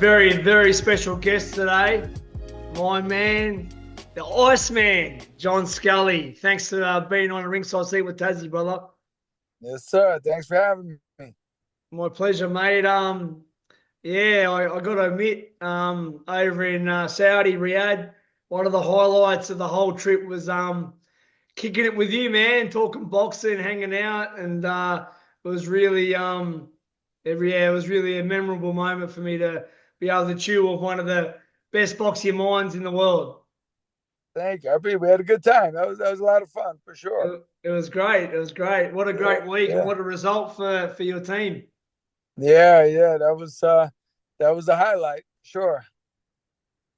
very, very special guest today. My man, the Iceman John Scully. Thanks for being on the ringside seat with Tassie, brother. Yes, sir. Thanks for having me. My pleasure, mate. I got to admit, over in Saudi, Riyadh, one of the highlights of the whole trip was kicking it with you, man, talking boxing, hanging out, and it was really it was really a memorable moment for me to be able to chew with one of the best boxing minds in the world. Thank you. We had a good time. That was a lot of fun for sure. It was great. It was great. What a great week and Yeah. what a result for your team. Yeah. That was a highlight, sure.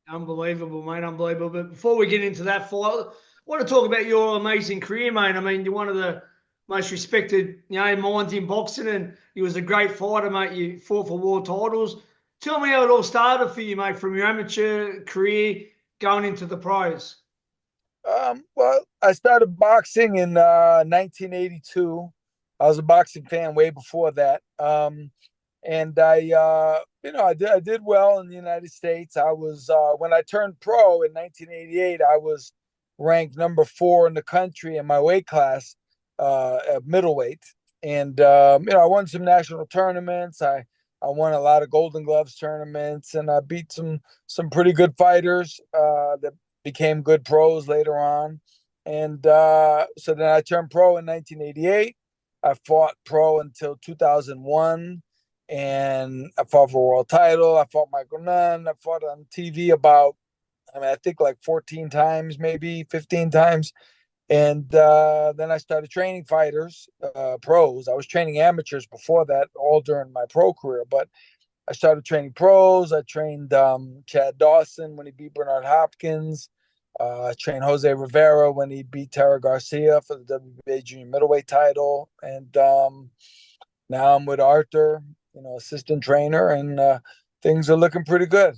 Unbelievable, mate. Unbelievable. But before we get into that fight, I want to talk about your amazing career, mate. I mean, you're one of the most respected, minds in boxing, and you was a great fighter, mate. You fought for world titles. Tell me how it all started for you, mate, from your amateur career going into the pros. Well, I started boxing in 1982. I was a boxing fan way before that. And I did well in the United States. I was when I turned pro in 1988, I was ranked number 4 in the country in my weight class, at middleweight. And I won some national tournaments. I won a lot of Golden Gloves tournaments, and I beat some pretty good fighters that became good pros later on. And so then I turned pro in 1988. I fought pro until 2001, and I fought for a world title. I fought Michael Nunn. I fought on TV I think like 14 times, maybe 15 times. And then I started training fighters, pros. I was training amateurs before that, all during my pro career. But I started training pros. I trained Chad Dawson when he beat Bernard Hopkins. I trained Jose Rivera when he beat Tara Garcia for the WBA junior middleweight title. And now I'm with Artur, assistant trainer, and things are looking pretty good.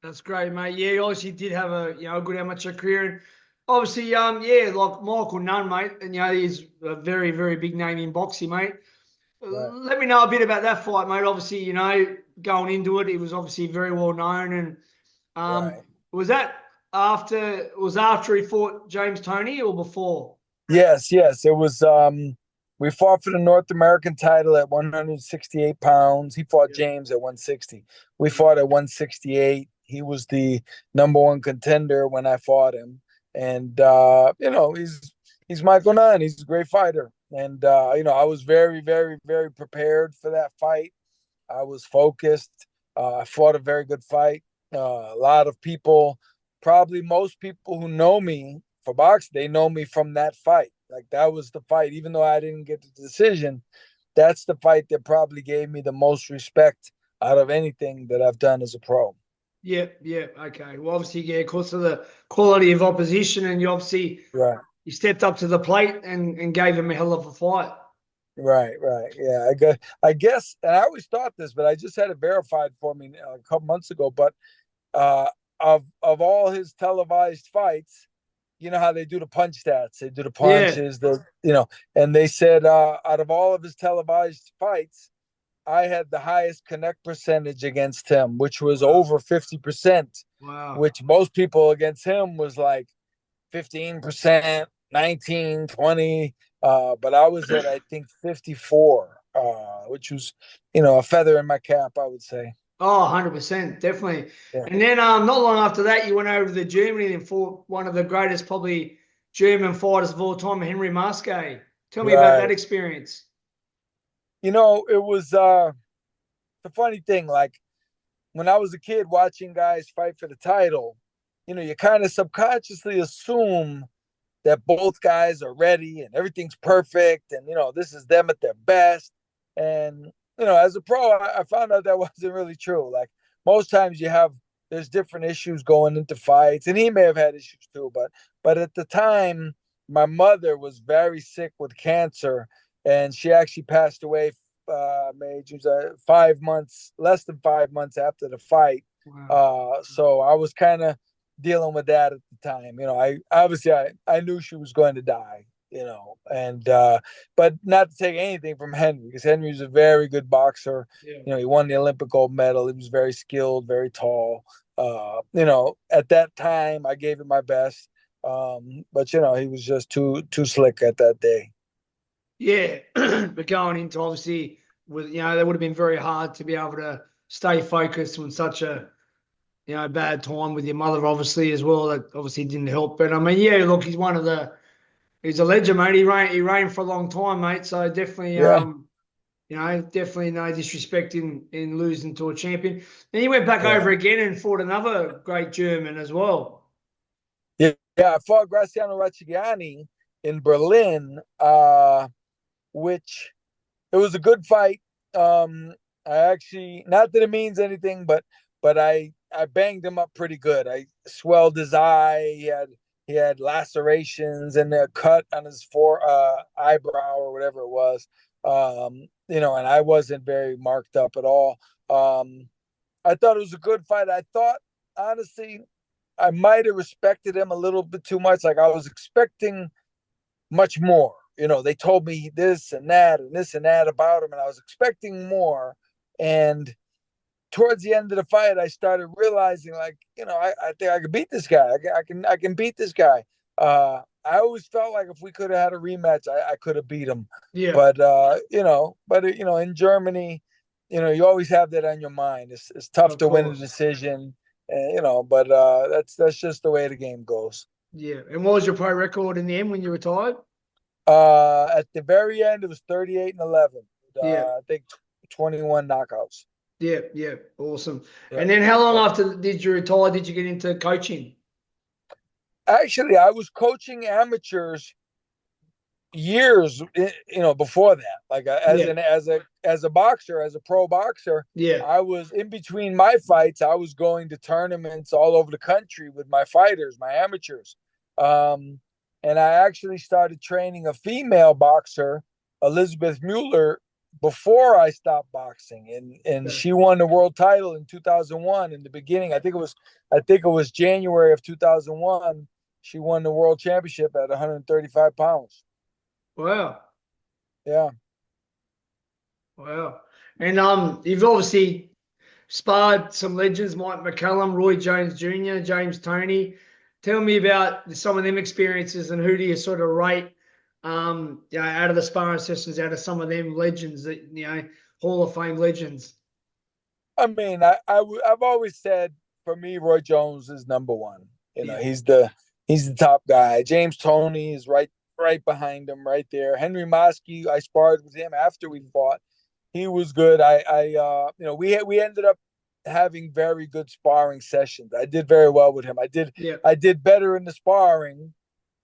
That's great, mate. Yeah, you obviously did have a good amateur career. And obviously, like Michael Nunn, mate, and he's a very, very big name in boxing, mate. Right. Let me know a bit about that fight, mate. Obviously, going into it, he was obviously very well known. And Right. was that after he fought James Toney or before? Yes. It was we fought for the North American title at 168 pounds. He fought James at 160. We fought at 168. He was the number 1 contender when I fought him. And he's Michael Nunn. He's a great fighter. And I was very, very, very prepared for that fight. I was focused. I fought a very good fight. A lot of people, probably most people who know me for boxing, they know me from that fight. Like, that was the fight. Even though I didn't get the decision, that's the fight that probably gave me the most respect out of anything that I've done as a pro. Yeah, okay. Well, obviously, because of the quality of opposition, and you obviously Right. you stepped up to the plate and gave him a hell of a fight. Right. Yeah, I guess, and I always thought this, but I just had it verified for me a couple months ago. But of all his televised fights, you know how they do the punch stats, they do the punches, and they said out of all of his televised fights, I had the highest connect percentage against him, which was over 50%. Wow. Which most people against him was like 15%, 19, 20. But I was at, I think, 54, which was, a feather in my cap, I would say. Oh, 100%, definitely. Yeah. And then not long after that, you went over to Germany and fought one of the greatest, probably, German fighters of all time, Henry Maske. Tell me about that Right. experience. It was the funny thing. Like, when I was a kid watching guys fight for the title, you kind of subconsciously assume that both guys are ready and everything's perfect, and this is them at their best. And as a pro, I found out that wasn't really true. Like, most times there's different issues going into fights, and he may have had issues too. But at the time, my mother was very sick with cancer, and she actually passed away. She was 5 months, less than 5 months after the fight. Wow. So I was kind of dealing with that at the time. I knew she was going to die. and but not to take anything from Henry, because Henry was a very good boxer. Yeah. He won the Olympic gold medal. He was very skilled, very tall. At that time I gave it my best. But he was just too slick at that day. Yeah, but going into obviously with that would have been very hard to be able to stay focused on such a bad time with your mother, obviously as well. That obviously didn't help. But I mean, yeah, look, he's a legend, mate. He reigned for a long time, mate. So definitely, Yeah, definitely no disrespect in losing to a champion. Then he went back yeah, over again and fought another great German as well. yeah. I fought Graciano Rocchigiani in Berlin, which it was a good fight. I actually, not that it means anything, but I banged him up pretty good. I swelled his eye. He had lacerations and a cut on his eyebrow or whatever it was. And I wasn't very marked up at all. I thought it was a good fight. I thought, honestly, I might have respected him a little bit too much. Like, I was expecting much more. They told me this and that and this and that about him, and I was expecting more. And towards the end of the fight, I started realizing, like, I think I could beat this guy. I can beat this guy. I always felt like if we could have had a rematch, I could have beat him. Yeah, But in Germany, you always have that on your mind. It's tough of to win a course. decision, but that's just the way the game goes. Yeah. And what was your pro record in the end when you retired? At the very end, it was 38-11. Yeah. I think 21 knockouts. Yeah, yeah, awesome. Yeah. And then how long after did you retire did you get into coaching? Actually, I was coaching amateurs years, before that. Like, as a boxer, as a pro boxer, Yeah, I was in between my fights. I was going to tournaments all over the country with my fighters, my amateurs. And I actually started training a female boxer, Elizabeth Mueller, before I stopped boxing, and she won the world title in 2001. In the beginning, I think it was January of 2001. She won the world championship at 135 pounds. wow, Yeah. wow. And you've obviously sparred some legends, Mike McCallum, Roy Jones Jr., James Toney. Tell me about some of them experiences and who do you sort of rate out of the sparring sessions, out of some of them legends that Hall of Fame legends. I mean, I've always said, for me, Roy Jones is number one. Yeah. He's the top guy. James Toney is right behind him, right there. Henry Maske, I sparred with him after we fought. He was good. We ended up having very good sparring sessions. I did very well with him. I did better in the sparring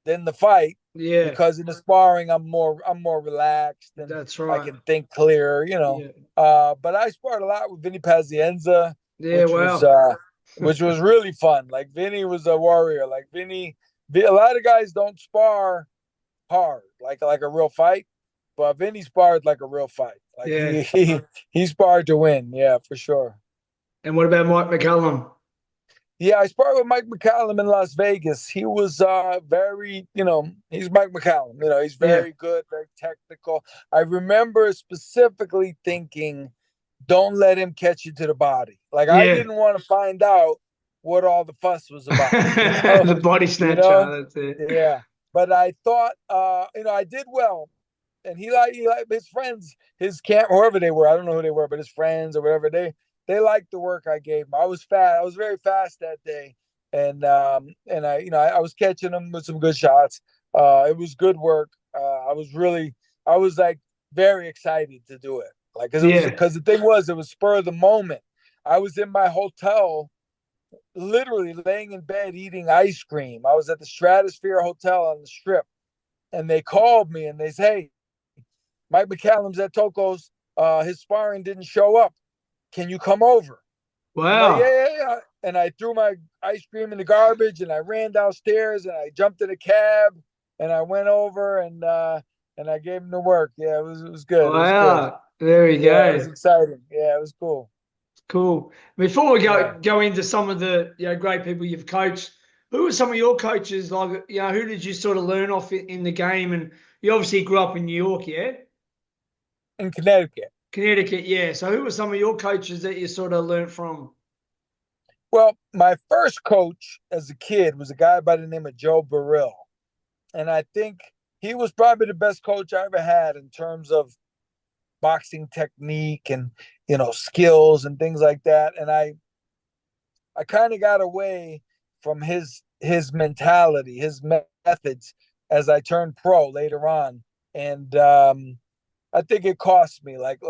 than the fight. Yeah, because in the sparring I'm more relaxed and that's right. I can think clear. Yeah. But I sparred a lot with Vinny Pazienza, Yeah, which was really fun. Like, Vinny was a warrior. Like, a lot of guys don't spar hard, like a real fight, but Vinny sparred like a real fight. Like, Yeah. he sparred to win. Yeah, for sure. And what about Mike McCallum? Yeah, I sparred with Mike McCallum in Las Vegas. He was very, he's Mike McCallum. He's very good, very technical. I remember specifically thinking, don't let him catch you to the body. Like, I didn't want to find out what all the fuss was about. The body snatcher. That's it. Yeah. But I thought, I did well. And he liked his friends, his camp, whoever they were. I don't know who they were, but his friends or whatever, they liked the work I gave them. I was fast. I was very fast that day, and I was catching them with some good shots. It was good work. I was like very excited to do it. Like, because the thing was, it was spur of the moment. I was in my hotel, literally laying in bed eating ice cream. I was at the Stratosphere Hotel on the Strip, and they called me and they say, "Hey, Mike McCallum's at Toko's. His sparring didn't show up. Can you come over?" Wow. Like, yeah. And I threw my ice cream in the garbage and I ran downstairs and I jumped in a cab and I went over and I gave him the work. Yeah, it was good. Wow. It was good. There we go. It was exciting. Yeah, it was cool. Cool. Before we go into some of the great people you've coached, Who were some of your coaches? Like, who did you sort of learn off in the game? And you obviously grew up in New York, yeah? In Connecticut. Connecticut, yeah. So who were some of your coaches that you sort of learned from? Well, my first coach as a kid was a guy by the name of Joe Burrill. And I think he was probably the best coach I ever had in terms of boxing technique and, skills and things like that. And I kind of got away from his mentality, his methods as I turned pro later on. And I think it cost me. Like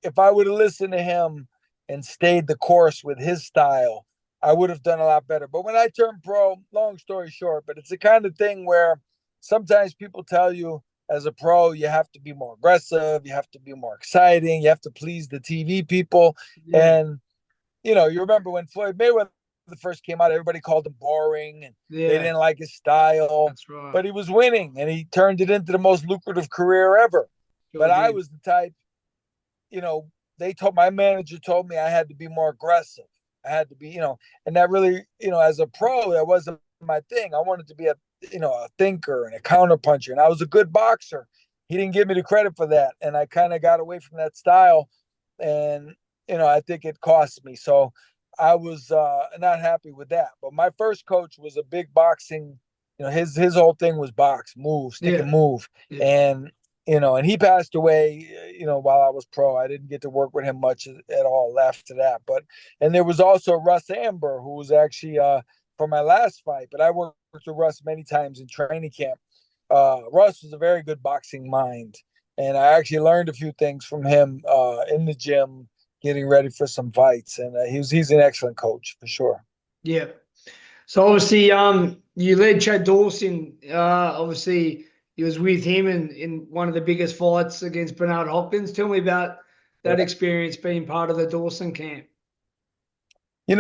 if I would have listened to him and stayed the course with his style, I would have done a lot better. But when I turned pro, long story short, but it's the kind of thing where sometimes people tell you as a pro, you have to be more aggressive, you have to be more exciting, you have to please the TV people. Yeah, And, you remember when Floyd Mayweather first came out, everybody called him boring and they yeah, didn't like his style, that's right. but he was winning and he turned it into the most lucrative career ever. Sure But I did. was the type, you know, my manager told me I had to be more aggressive. I had to be, and that really, as a pro, that wasn't my thing. I wanted to be a thinker and a counterpuncher, and I was a good boxer. He didn't give me the credit for that, and I kind of got away from that style, and I think it cost me. So I was not happy with that. But my first coach was a big boxing. His whole thing was box, move, stick Yeah, and move, yeah. and and he passed away, while I was pro. I didn't get to work with him much at all after that. And there was also Russ Amber, who was actually for my last fight, but I worked with Russ many times in training camp. Russ was a very good boxing mind, and I actually learned a few things from him in the gym, getting ready for some fights. And he's an excellent coach for sure. Yeah. So obviously, you led Chad Dawson. Obviously, you was with him in one of the biggest fights against Bernard Hopkins. Tell me about that Yeah. experience being part of the Dawson camp. It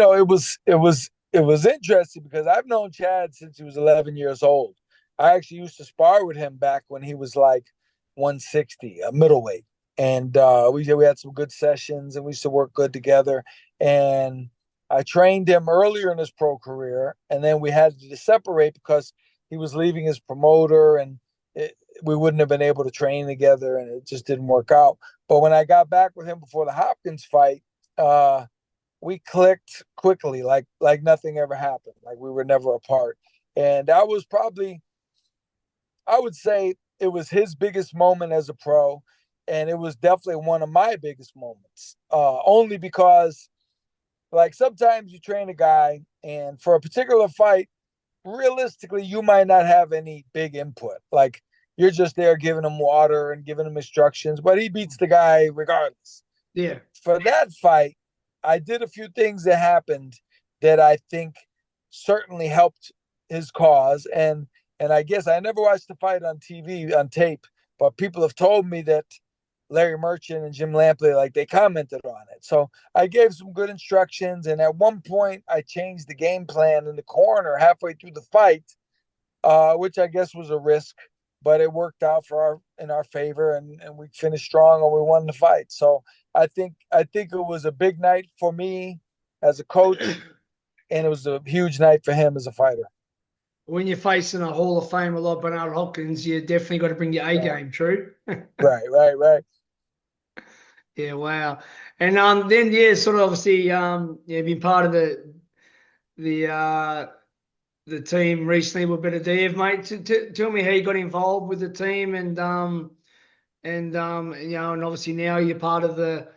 was interesting because I've known Chad since he was 11 years old. I actually used to spar with him back when he was like 160, a middleweight, and we had some good sessions and we used to work good together. And I trained him earlier in his pro career, and then we had to separate because he was leaving his promoter, and we wouldn't have been able to train together, and it just didn't work out. But when I got back with him before the Hopkins fight, we clicked quickly, like nothing ever happened, like we were never apart. And that was probably, I would say, it was his biggest moment as a pro, and it was definitely one of my biggest moments. Only because, like, sometimes you train a guy, and for a particular fight, realistically, you might not have any big input. Like, you're just there giving him water and giving him instructions, but he beats the guy regardless. Yeah. For that fight, I did a few things that happened that I think certainly helped his cause. And I guess I never watched the fight on TV, on tape, but people have told me that Larry Merchant and Jim Lampley, like, they commented on it. So I gave some good instructions. And at one point I changed the game plan in the corner halfway through the fight, which I guess was a risk, but it worked out in our favor, and we finished strong and we won the fight. So I think it was a big night for me as a coach, and it was a huge night for him as a fighter. When you're facing a Hall of Famer like Bernard Hopkins, you definitely got to bring your A Right, game. True. right, right, right. Yeah. Wow. And then yeah, sort of obviously yeah, been part of the the team recently with Beterbiev, mate. Tell me how you got involved with the team, and obviously now you're part of the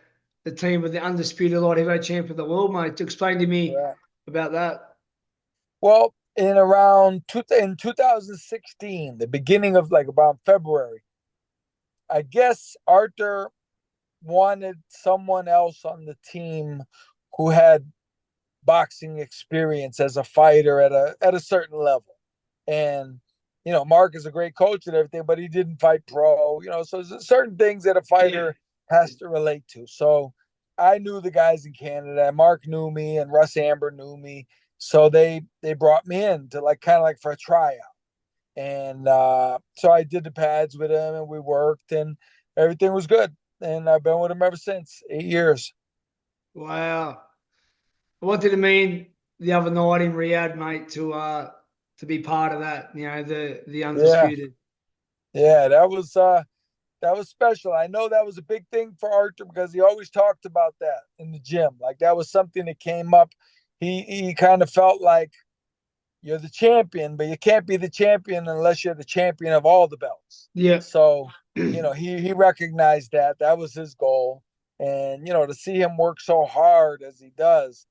team with the undisputed light heavyweight champ of the world, mate. To explain to me Yeah. about that. Well, in 2016, the beginning of, like, about February, I guess Artur wanted someone else on the team who had boxing experience as a fighter at a certain level. And Mark is a great coach and everything, but he didn't fight pro. So there's certain things that a Yeah. fighter has to relate to. So I knew the guys in Canada. Mark knew me, and Russ Amber knew me. So they brought me in to, like, kind of like for a tryout. And so I did the pads with him, and we worked, and everything was good. And I've been with him ever since, 8 years. Wow. What did it mean the other night in Riyadh, mate, to be part of that. You know, the Yeah, undisputed. yeah, that was special. I know that was a big thing for Artur because he always talked about that in the gym. Like that was something that came up. He kind of felt like you're the champion, but you can't be the champion unless you're the champion of all the belts. Yeah. So, he recognized that. That was his goal. And, to see him work so hard as he does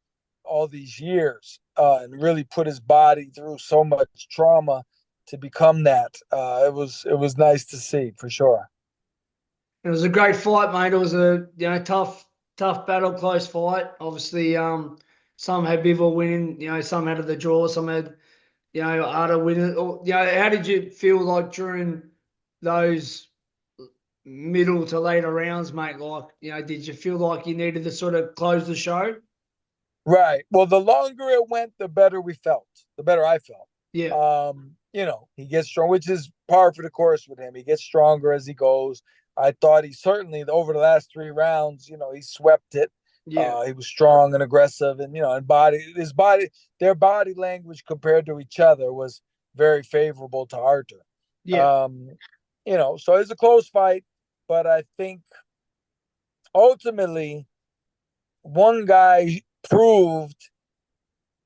all these years, and really put his body through so much trauma to become that. It was nice to see for sure. It was a great fight, mate. It was a tough battle, close fight. Obviously, some had Bivol winning, some had the draw, some had, Artur winning. How did you feel like during those middle to later rounds, mate? Like, did you feel like you needed to sort of close the show? Right. Well, the longer it went, the better we felt, the better I felt. Yeah. He gets strong, which is par for the course with him. He gets stronger as he goes. I thought he certainly over the last 3 rounds, he swept it. Yeah. He was strong and aggressive, and their body language compared to each other was very favorable to Artur. Yeah. So it's a close fight, but I think ultimately one guy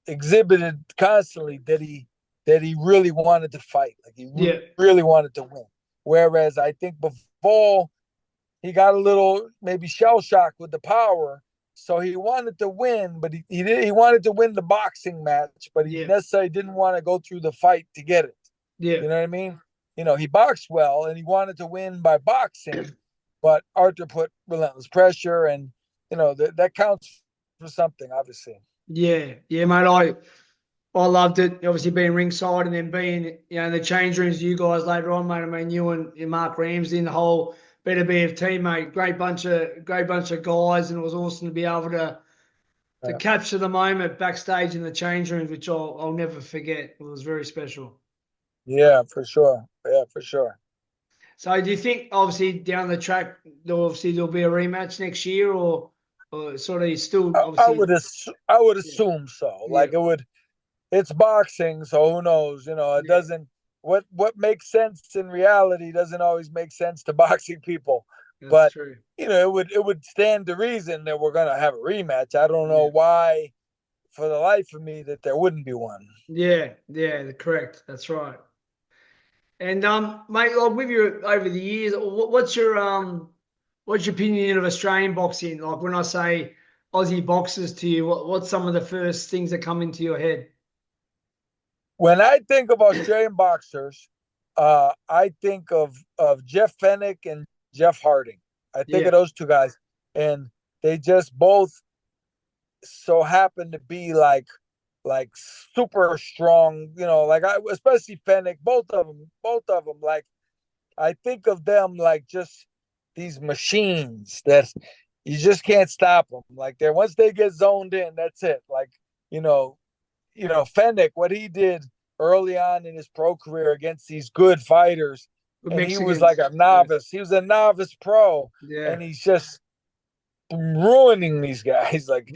exhibited constantly that he really wanted to fight, like he really wanted to win. Whereas I think before he got a little maybe shell shocked with the power, so he wanted to win, but he wanted to win the boxing match, but he necessarily didn't want to go through the fight to get it. Yeah. You know what I mean? He boxed well and he wanted to win by boxing, but Artur put relentless pressure, and that counts for something, obviously. Yeah, mate. I loved it. Obviously, being ringside and then being, in the change rooms, you guys later on, mate. I mean, you and Mark Ramsey and the whole Beterbiev team, mate. Great bunch of guys, and it was awesome to be able to capture the moment backstage in the change rooms, which I'll never forget. It was very special. Yeah, for sure. Yeah, for sure. So, do you think, obviously, down the track, there'll be a rematch next year, or sort of still obviously? I would assume so. Yeah. Like it's boxing, so who knows? It doesn't. What makes sense in reality doesn't always make sense to boxing people. That's But true. it would stand to reason that we're gonna have a rematch. I don't know why, for the life of me, that there wouldn't be one. Yeah, correct. That's right. And mate, like with you over the years, what's your opinion of Australian boxing? Like when I say Aussie boxers to you, what's some of the first things that come into your head? When I think of Australian boxers, I think of Jeff Fennick and Jeff Harding. I think Yeah. of those two guys, and they just both so happen to be like super strong. Especially Fennick. Both of them. Like I think of them like just these machines that you just can't stop them. Like once they get zoned in, that's it. Like you know, Fennick, what he did early on in his pro career against these good fighters, With and he was Mexicans. like a novice. He was a novice pro, Yeah. and he's just ruining these guys like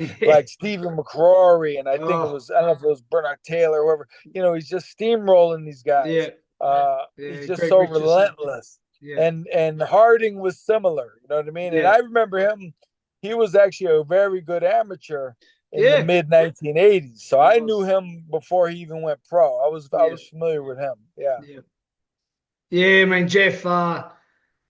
Stephen McCrory, and I think Oh, I don't know if it was Bernard Taylor, whoever. He's just steamrolling these guys. yeah. He's Yeah. just Greg so Richardson. relentless. Yeah. And Harding was similar, you know what I mean? And Yeah. I remember him, he was actually a very good amateur in the Yeah. mid 1980s. So He I knew was. him before he even went pro. I Yeah. was familiar with him. Yeah. Yeah. Yeah, I mean, Jeff,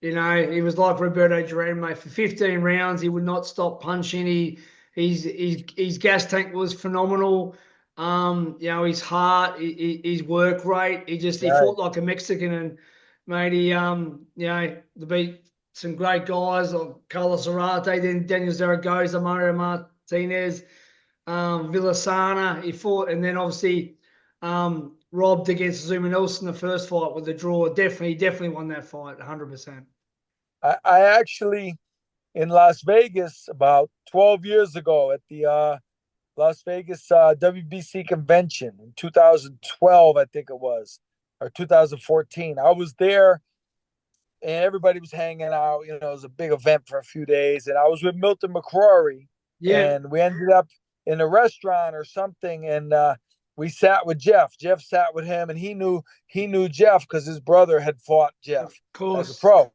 he was like Roberto Duran, mate. For 15 rounds, he would not stop punching. His gas tank was phenomenal. His heart, his work rate. He Right. fought like a Mexican, and made to beat some great guys like Carlos Zarate, then Daniel Zaragoza, Mario Martinez, Villasana. He fought, and then obviously robbed against Zuma Nelson the first fight with the draw. Definitely won that fight, 100%. I actually in Las Vegas about 12 years ago at the Las Vegas WBC convention in 2012, I think it was, or 2014. I was there and everybody was hanging out. It was a big event for a few days. And I was with Milton McCrory, Yeah. and we ended up in a restaurant or something, and we sat with Jeff. Jeff sat with him, and he knew Jeff because his brother had fought Of Jeff as a course. pro.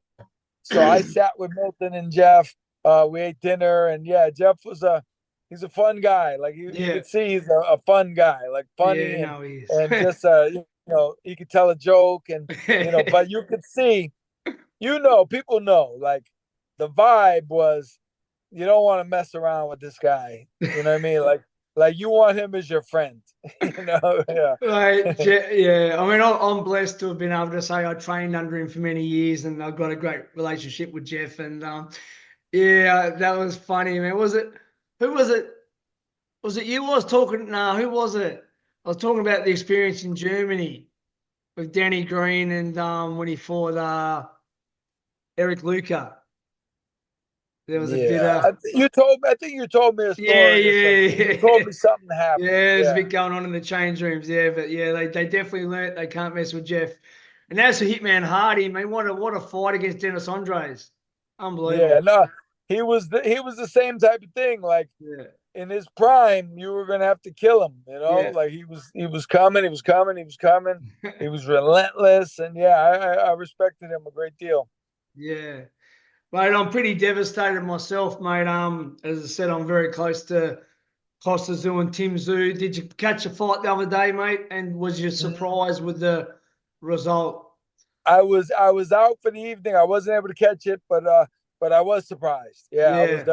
So I sat with Milton and Jeff. We ate dinner, and yeah, Jeff he's a fun guy. Like you Yeah. could see he's a fun guy, like Yeah, funny no, he is. and just he could tell a joke and but you could see, people know, like the vibe was you don't want to mess around with this guy. You know what I mean? Like you want him as your friend. Yeah. Right, yeah. I mean, I'm blessed to have been able to say I trained under him for many years, and I've got a great relationship with Jeff. And yeah, that was funny, man. Was it? Who was it? Was it you? I was talking. No, who was it? I was talking about the experience in Germany with Danny Green and when he fought Eric Luca. There was a bit Yeah, of I think you told me a yeah, story or something. You yeah, told me something yeah. happened. There's a Yeah, bit going on in the change rooms, yeah. But yeah, they definitely learnt they can't mess with Jeff. And as for Hitman Hardy, man, what a fight against Dennis Andres, yeah. unbelievable. No, he was the same type of thing. Like Yeah, in his prime, you were gonna have to kill him. yeah, Like he was coming, he was coming, he was coming. He was relentless, and yeah, I respected him a great deal. yeah. Mate, I'm pretty devastated myself, mate. As I said, I'm very close to Costa Zoo and Tim Zoo. Did you catch a fight the other day, mate? And was you surprised with the result? I was out for the evening. I wasn't able to catch it, but I was surprised. Yeah, Yeah,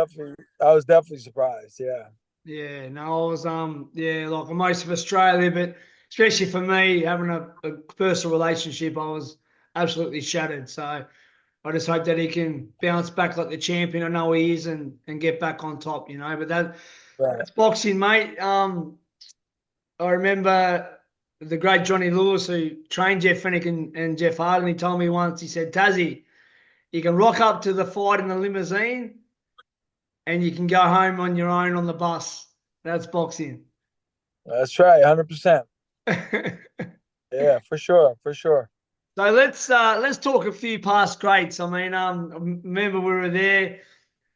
I was definitely surprised. Yeah. yeah. No, I was yeah, like most of Australia, but especially for me, having a personal relationship, I was absolutely shattered. So I just hope that he can bounce back like the champion I know he is and get back on top, you know. But Right. that's boxing, mate. I remember the great Johnny Lewis who trained Jeff Fennick and Jeff Harden. He told me once, he said, Tazzy, you can rock up to the fight in the limousine and you can go home on your own on the bus. That's boxing. That's right, 100%. So Yeah, for sure, for sure. let's talk a few past greats. I mean, remember we were there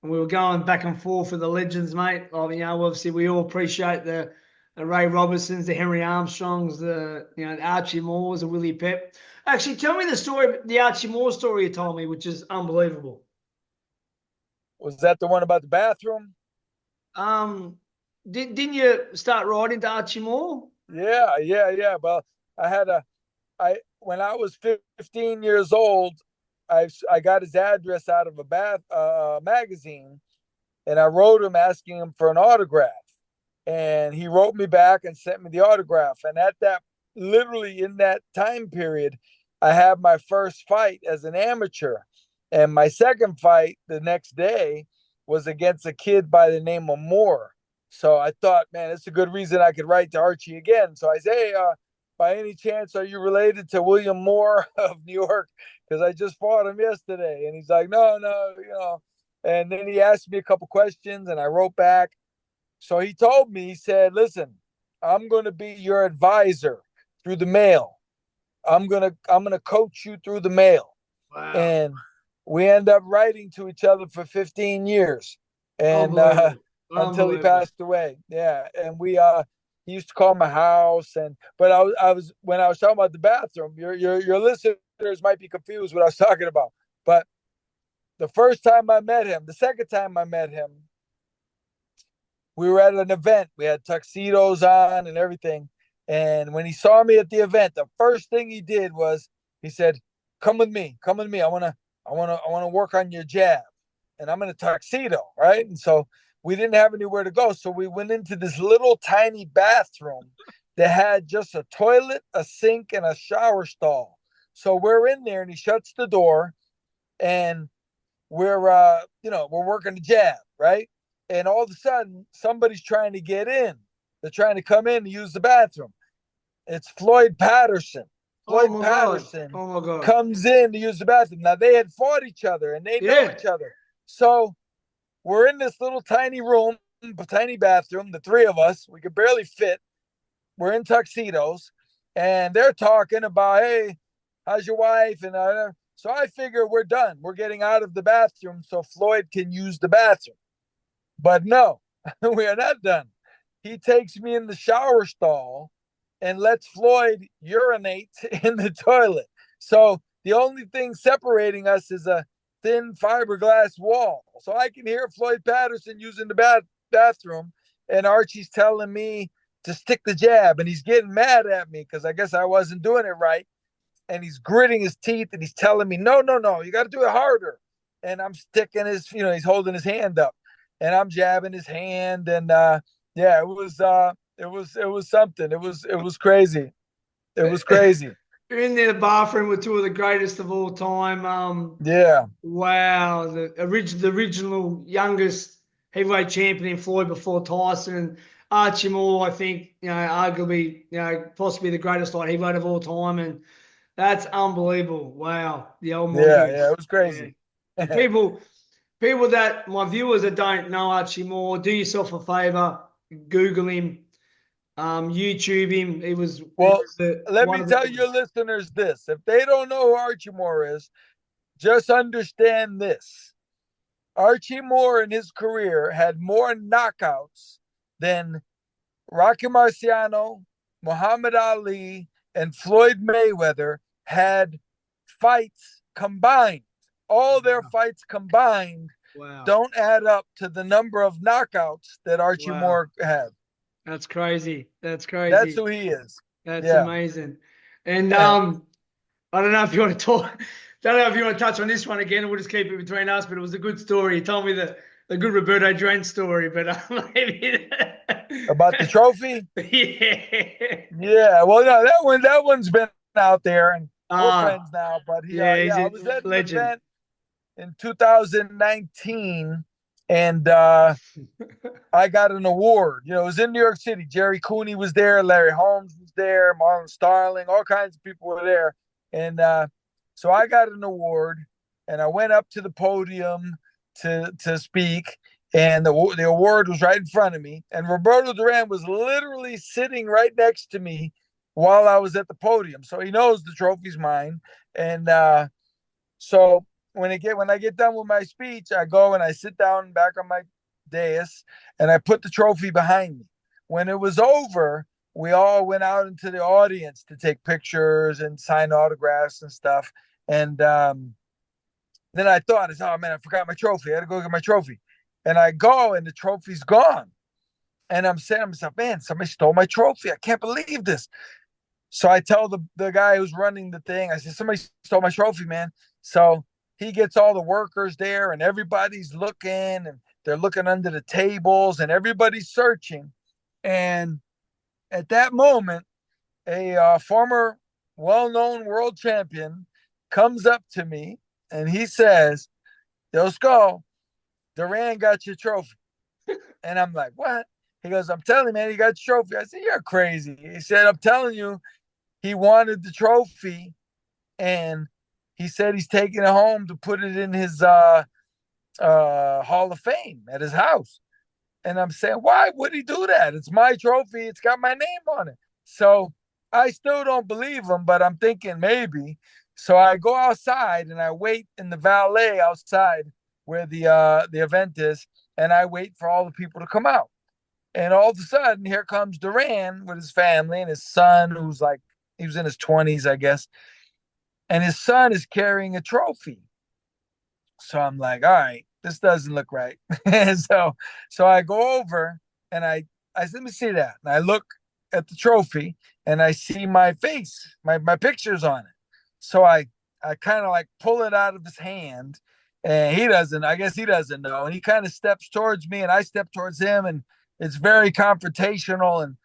and we were going back and forth with the legends, mate. Obviously we all appreciate the Ray Robertsons, the Henry Armstrongs, the Archie Moores, the Willie Pep. Actually, tell me the story, the Archie Moore story you told me, which is unbelievable. Was that the one about the bathroom? Um, didn't you start riding to Archie Moore? Yeah, yeah, yeah. Well, I had a I when I was 15 years old, I got his address out of a magazine, and I wrote him asking him for an autograph, and he wrote me back and sent me the autograph. And literally in that time period, I had my first fight as an amateur, and my second fight the next day was against a kid by the name of Moore. So I thought, man, it's a good reason I could write to Archie again. So I say, hey, by any chance, are you related to William Moore of New York? Because I just fought him yesterday. And he's like, no, no. And then he asked me a couple questions, and I wrote back. So he told me, he said, listen, I'm going to be your advisor through the mail. I'm gonna coach you through the mail. Wow. And we end up writing to each other for 15 years. And Unbelievable. until he Unbelievable. passed away. Yeah. And he used to call my house, but I was when I was talking about the bathroom, your listeners might be confused what I was talking about. But the first time I met him, the second time I met him, we were at an event. We had tuxedos on and everything. And when he saw me at the event, the first thing he did was he said, "Come with me. Come with me. I want to work on your jab." And I'm in a tuxedo, right? And so we didn't have anywhere to go. So we went into this little tiny bathroom that had just a toilet, a sink, and a shower stall. So we're in there and he shuts the door and we're working the jab, right? And all of a sudden somebody's trying to get in. They're trying to come in and use the bathroom. It's Floyd Patterson. Oh Floyd my God. Patterson Oh my God. comes in to use the bathroom. Now they had fought each other and they know Yeah. each other. So we're in this little tiny room, tiny bathroom, the three of us. We could barely fit. We're in tuxedos, and they're talking about, hey, how's your wife? And so I figure we're done. We're getting out of the bathroom so Floyd can use the bathroom. But no, we are not done. he takes me in the shower stall and lets Floyd urinate in the toilet. So the only thing separating us is a thin fiberglass wall. So I can hear Floyd Patterson using the bathroom, and Archie's telling me to stick the jab, and he's getting mad at me because I guess I wasn't doing it right. And he's gritting his teeth and he's telling me, no, you got to do it harder. And I'm sticking his, he's holding his hand up, and I'm jabbing his hand. And yeah, it was something. It was crazy. It was crazy. You're in the bathroom with two of the greatest of all time. Yeah. Wow. The original youngest heavyweight champion in Floyd before Tyson, and Archie Moore, I think, arguably, possibly the greatest light heavyweight of all time. And that's unbelievable. Wow. The old Mongoose. Yeah, it was crazy. Yeah. people that, my viewers that don't know Archie Moore, do yourself a favor, Google him, YouTube him. He was let me tell your listeners this. If they don't know who Archie Moore is, just understand this. Archie Moore in his career had more knockouts than Rocky Marciano, Muhammad Ali, and Floyd Mayweather had fights combined. All their fights combined don't add up to the number of knockouts that Archie Moore had. That's crazy. That's crazy. That's who he is. That's amazing. And I don't know if you want to talk. Don't know if you want to touch on this one again. We'll just keep it between us. But it was a good story. You told me the good Roberto Duran story, but maybe about the trophy. Yeah. Yeah. Well, no, that one's been out there, and we're friends now. But I was at an event in 2019. And I got an award. It was in New York City. Jerry Cooney was there. Larry Holmes was there. Marlon Starling. All kinds of people were there. And so I got an award. And I went up to the podium to speak. And the award was right in front of me. And Roberto Duran was literally sitting right next to me while I was at the podium. So he knows the trophy's mine. And so when I get done with my speech, I go and I sit down back on my dais and I put the trophy behind me. When it was over, we all went out into the audience to take pictures and sign autographs and stuff. And then I thought, oh man, I forgot my trophy. I had to go get my trophy. And I go and the trophy's gone. And I'm saying to myself, man, somebody stole my trophy. I can't believe this. So I tell the guy who's running the thing, I said, somebody stole my trophy, man. So he gets all the workers there and everybody's looking and they're looking under the tables and everybody's searching. And at that moment, a former well-known world champion comes up to me and he says, yo, Skull, Duran got your trophy. And I'm like, what? He goes, I'm telling you, man, he got your trophy. I said, you're crazy. He said, I'm telling you, he wanted the trophy and he said he's taking it home to put it in his Hall of Fame at his house. And I'm saying, why would he do that? It's my trophy. It's got my name on it. So I still don't believe him, but I'm thinking maybe. So I go outside and I wait in the valet outside where the event is, and I wait for all the people to come out. And all of a sudden, here comes Duran with his family and his son, who's like, he was in his 20s, I guess. And his son is carrying a trophy. So I'm like, all right, this doesn't look right. so I go over and I said, let me see that. And I look at the trophy and I see my face, my picture's on it. So I kind of like pull it out of his hand and I guess he doesn't know. And he kind of steps towards me and I step towards him and it's very confrontational. And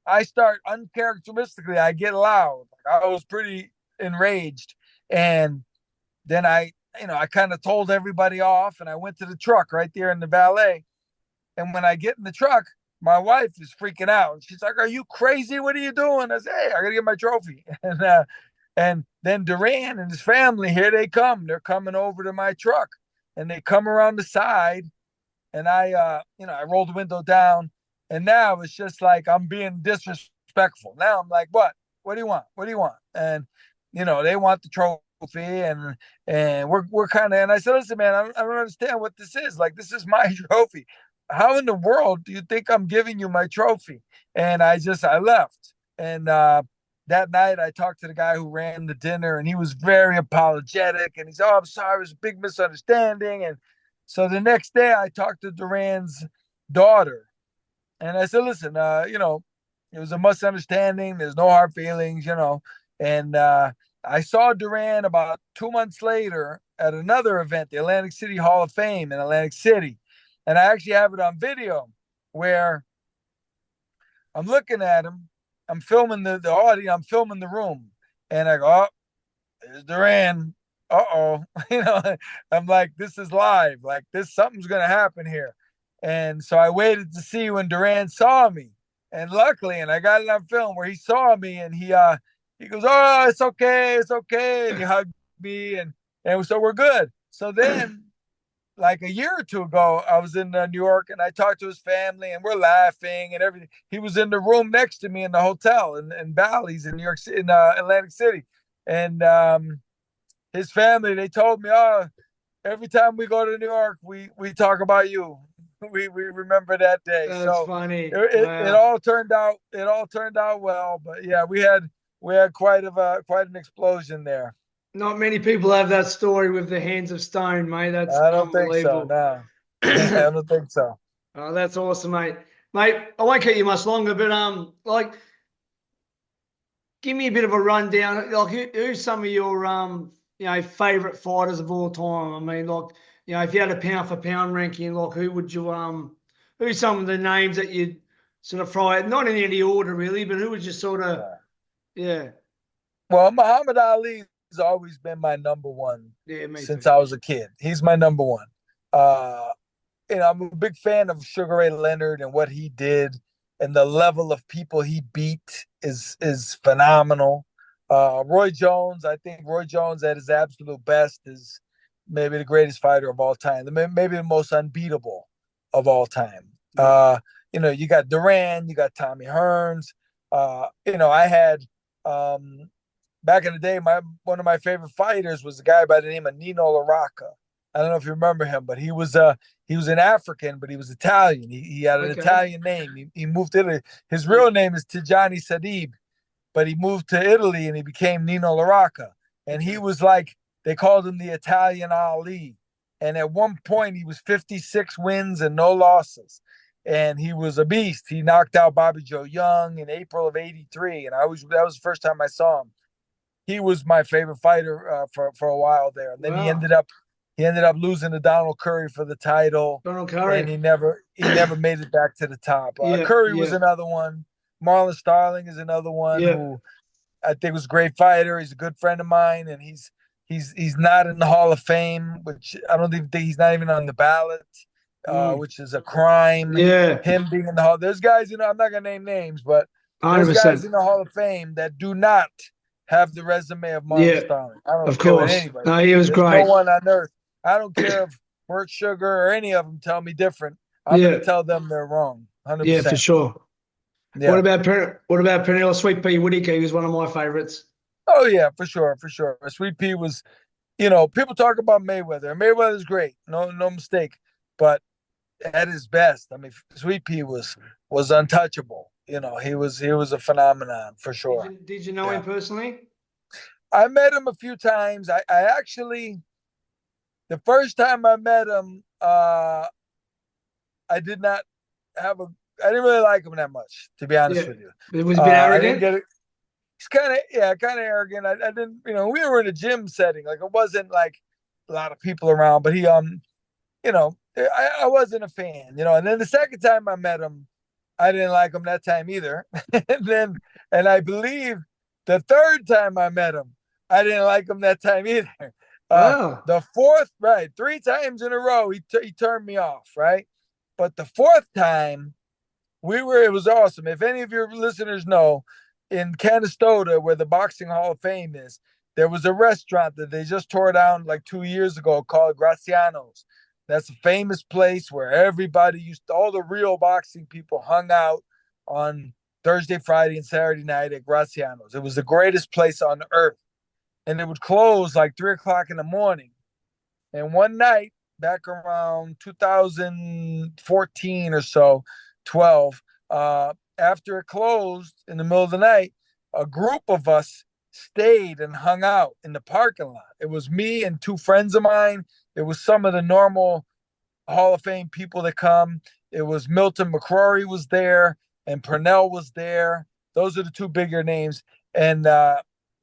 I start uncharacteristically, I get loud. I was pretty enraged. And then I kind of told everybody off and I went to the truck right there in the valet. And when I get in the truck, my wife is freaking out. She's like, are you crazy? What are you doing? I said, hey, I got to get my trophy. And then Duran and his family, here they come. They're coming over to my truck and they come around the side and I roll the window down and now it's just like, I'm being disrespectful. Now I'm like, what do you want? What do you want? And, they want the trophy and we're kind of, and I said, listen, man, I don't understand what this is. Like, this is my trophy. how in the world do you think I'm giving you my trophy? And I left. And that night I talked to the guy who ran the dinner, and he was very apologetic. And he said, "Oh, I'm sorry, it was a big misunderstanding." And so the next day I talked to Duran's daughter, and I said, "Listen, it was a misunderstanding. There's no hard feelings, you know." And I saw Duran about 2 months later at another event, the Atlantic City Hall of Fame in Atlantic City. And I actually have it on video where I'm looking at him. I'm filming the audio. I'm filming the room. And I go, "Oh, there's Duran. Uh-oh." I'm like, this is live. Like, something's going to happen here. And so I waited to see when Duran saw me. And luckily, and I got it on film where he saw me, and he goes, "Oh, it's okay. It's okay." And he hugged me, and so we're good. So then, like a year or two ago, I was in New York, and I talked to his family, and we're laughing and everything. He was in the room next to me in the hotel in Bally's in New York City, in Atlantic City. And his family, they told me, "Oh, every time we go to New York, we talk about you. We remember that day." That's So funny. it Wow. all turned out well. But yeah, we had quite an explosion there. Not many people have that story with the hands of stone, mate. That's I don't think so. unbelievable. No, I don't think so. Oh, that's awesome, mate. Mate, I won't keep you much longer, but like, give me a bit of a rundown. Like, who's some of your favorite fighters of all time? I mean, like, if you had a pound for pound ranking, like, who would you who's some of the names that you'd sort of throw out? Not in any order really, but who would you sort of, Yeah. yeah, Well, Muhammad Ali has always been my number one yeah, me since too. I was a kid. He's my number one. Uh, I'm a big fan of Sugar Ray Leonard and what he did, and the level of people he beat is phenomenal. Roy Jones, I think Roy Jones at his absolute best is maybe the greatest fighter of all time, maybe the most unbeatable of all time. Yeah. You got Duran, you got Tommy Hearns. I had back in the day, one of my favorite fighters was a guy by the name of Nino LaRocca. I don't know if you remember him, but he was an African, but he was Italian. He had an Okay. Italian name. He moved to Italy. His real name is Tijani Sadib, but he moved to Italy and he became Nino LaRocca. And he Okay. was like, they called him the Italian Ali. And at one point, he was 56 wins and no losses. And he was a beast. He knocked out Bobby Joe Young in April of '83. And that was the first time I saw him. He was my favorite fighter for a while there. And then Wow. he ended up losing to Donald Curry for the title, Donald and Curry. he never made it back to the top. Yeah, Curry was yeah, another one. Marlon Starling is another one yeah. who I think was a great fighter. He's a good friend of mine, and he's not in the Hall of Fame, which I don't even think he's not even on the ballot, Mm. which is a crime. Yeah, Him being in the Hall. There's guys, I'm not gonna name names, but there's guys 100%. in the Hall of Fame that do not have the resume of Marlon Yeah, Starling. I don't of care what course. anybody No, says. he was There's no great. one on earth. I don't care if Bert Sugar or any of them tell me different. I'm going to Yeah, tell them they're wrong. yeah, for 100%. sure. Yeah. What about Pernell Sweet Pea Whitaker? He was one of my favorites. Oh, yeah, for sure. For sure. Sweet Pea was, people talk about Mayweather. Mayweather's great. No mistake. But at his best, I mean, Sweet Pea was untouchable. He was a phenomenon for Did sure. you did you know Yeah. him personally? I met him a few times. I actually, the first time I met him, I did not have a. I didn't really like him that much, to be honest Yeah, with you. it was a bit I didn't arrogant. get it. He's kind of arrogant. I didn't, we were in a gym setting, like it wasn't like a lot of people around, but I wasn't a fan, And then the second time I met him, I didn't like him that time either. And I believe the third time I met him, I didn't like him that time either. Wow. The fourth, right, three times in a row, he turned me off, right? But the fourth time, it was awesome. If any of your listeners know, in Canastota, where the Boxing Hall of Fame is, there was a restaurant that they just tore down like 2 years ago called Graciano's. That's a famous place where all the real boxing people hung out on Thursday, Friday, and Saturday night at Graciano's. It was the greatest place on earth. And it would close like 3 o'clock in the morning. And one night, back around 2014 or so, 12. After it closed in the middle of the night, a group of us stayed and hung out in the parking lot. It was me and two friends of mine. It was some of the normal Hall of Fame people that come. It was Milton McCrory was there and Purnell was there. Those are the two bigger names. And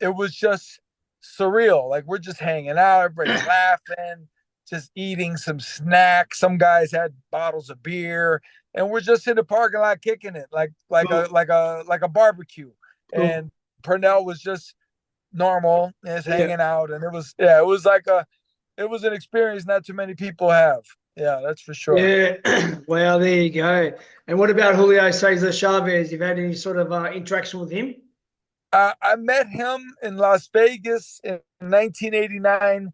it was just surreal. Like we're just hanging out, everybody's laughing, just eating some snacks. Some guys had bottles of beer, and we're just in the parking lot kicking it like a barbecue. Cool. And Purnell was just normal, just hanging out, and it was it was an experience not too many people have. Yeah, that's for sure. Yeah. Wow, there you go. And what about Julio Cesar Chavez? You've had any sort of interaction with him? I met him in Las Vegas in 1989,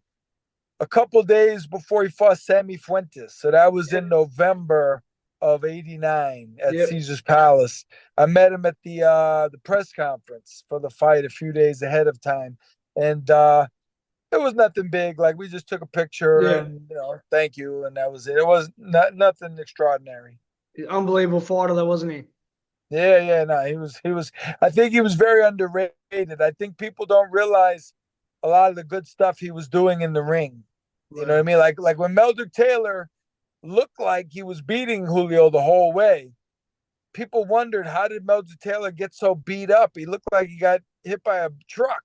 a couple days before he fought Sammy Fuentes. So that was in November of '89 at Caesar's Palace. I met him at the press conference for the fight a few days ahead of time, and it was nothing big. Like we just took a picture and thank you, and that was it. It was nothing extraordinary. Unbelievable fighter, though, wasn't he? Yeah, no, he was. I think he was very underrated. I think people don't realize a lot of the good stuff he was doing in the ring. Right. You know what I mean? Like when Meldrick Taylor looked like he was beating Julio the whole way, people wondered, how did Meldrick Taylor get so beat up? He looked like he got hit by a truck.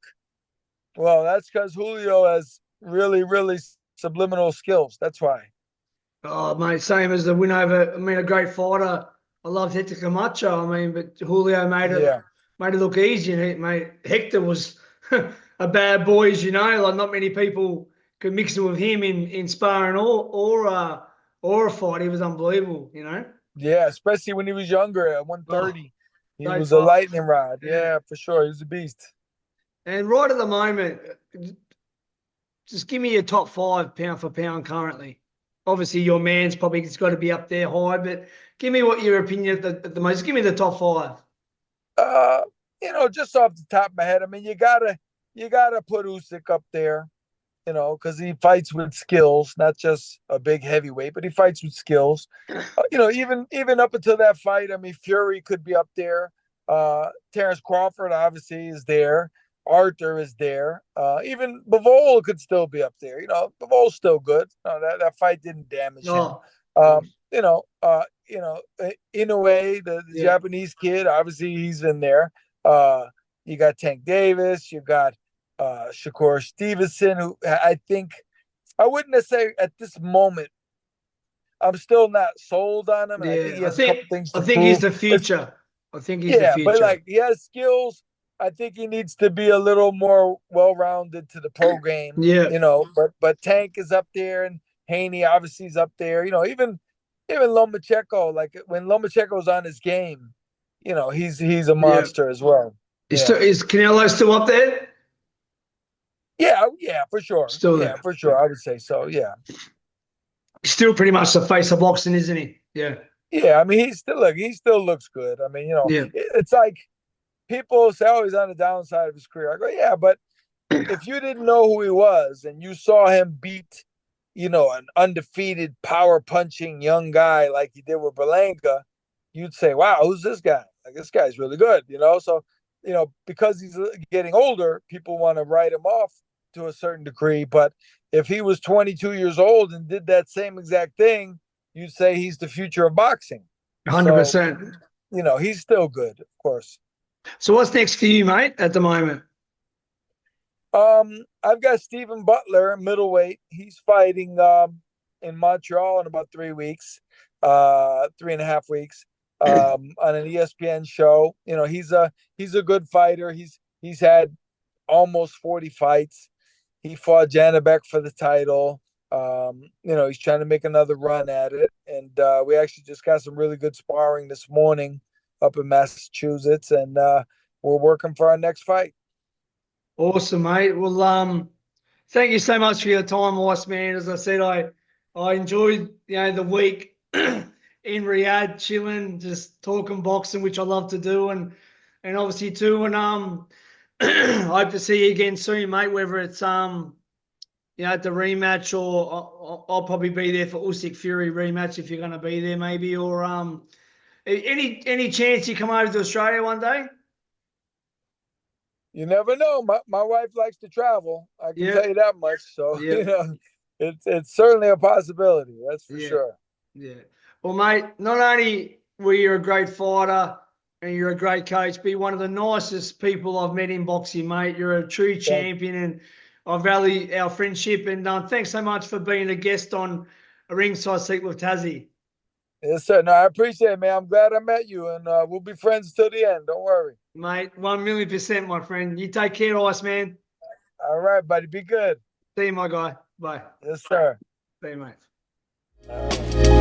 Well, that's because Julio has really, really subliminal skills. That's why. Oh, mate, same as the win over. I mean, a great fighter. I loved Hector Camacho. I mean, but Julio made it look easy. And mate, Hector was a bad boy, as you know. Like not many people could mix it with him in sparring or a fight. He was unbelievable, you know. Yeah, especially when he was younger at 130. He was a lightning rod. Yeah, for sure. He was a beast. And right at the moment, just give me your top 5 pound for pound currently. Obviously, your man's probably got to be up there high, but give me what your opinion at the most. Give me the top 5. Just off the top of my head, I mean, you gotta put Usyk up there, because he fights with skills, not just a big heavyweight, but he fights with skills. Even up until that fight, I mean, Fury could be up there. Terrence Crawford obviously is there. Artur is there. Even Bivol could still be up there. Bivol's still good. That fight didn't damage him. Inoue, the Japanese kid, obviously he's in there. You got Tank Davis. You got Shakur Stevenson, who I think I wouldn't necessarily at this moment. I'm still not sold on him. And I think he has a couple things to prove. He's the future. I think he's the future. But like he has skills. I think he needs to be a little more well-rounded to the pro game. But Tank is up there, and Haney obviously is up there. Even Lomachenko, like when Lomachenko's on his game, he's a monster as well. Is Canelo still up there? Yeah, for sure. Still there. For sure. I would say so. Yeah. He's still pretty much the face of boxing, isn't he? Yeah. Yeah, I mean, he still looks good. I mean, it's like people say, oh, he's on the downside of his career. I go, yeah, but if you didn't know who he was and you saw him beat, an undefeated power punching young guy like he did with Berlanga, you'd say, wow, who's this guy? Like, this guy's really good, So, because he's getting older, people want to write him off to a certain degree. But if he was 22 years old and did that same exact thing, you'd say he's the future of boxing. 100%. So, he's still good, of course. So what's next for you, mate, at the moment? I've got Stephen Butler, middleweight. He's fighting in Montreal in about 3 weeks, 3.5 weeks, on an ESPN show. He's a good fighter. He's had almost 40 fights. He fought Janabek for the title. He's trying to make another run at it. And we actually just got some really good sparring this morning up in Massachusetts, and we're working for our next fight. Awesome, mate. Well, thank you so much for your time, Iceman. As I said, I enjoyed the week in Riyadh, chilling, just talking boxing, which I love to do, and obviously too. And I hope to see you again soon, mate. Whether it's at the rematch, or I'll probably be there for Usyk Fury rematch if you're going to be there, maybe. Or any chance you come over to Australia one day? You never know. My wife likes to travel. I can tell you that much. So it's certainly a possibility. That's for sure. Yeah. Well, mate, not only were you a great fighter and you're a great coach, be one of the nicest people I've met in boxing, mate. You're a true champion, and I value our friendship. And thanks so much for being a guest on A Ringside Seat with Tazzy. Yes, sir. No, I appreciate it, man. I'm glad I met you, and we'll be friends till the end. Don't worry. Mate, 1,000,000%, my friend. You take care, Iceman. All right, buddy. Be good. See you, my guy. Bye. Yes, sir. See you, mate.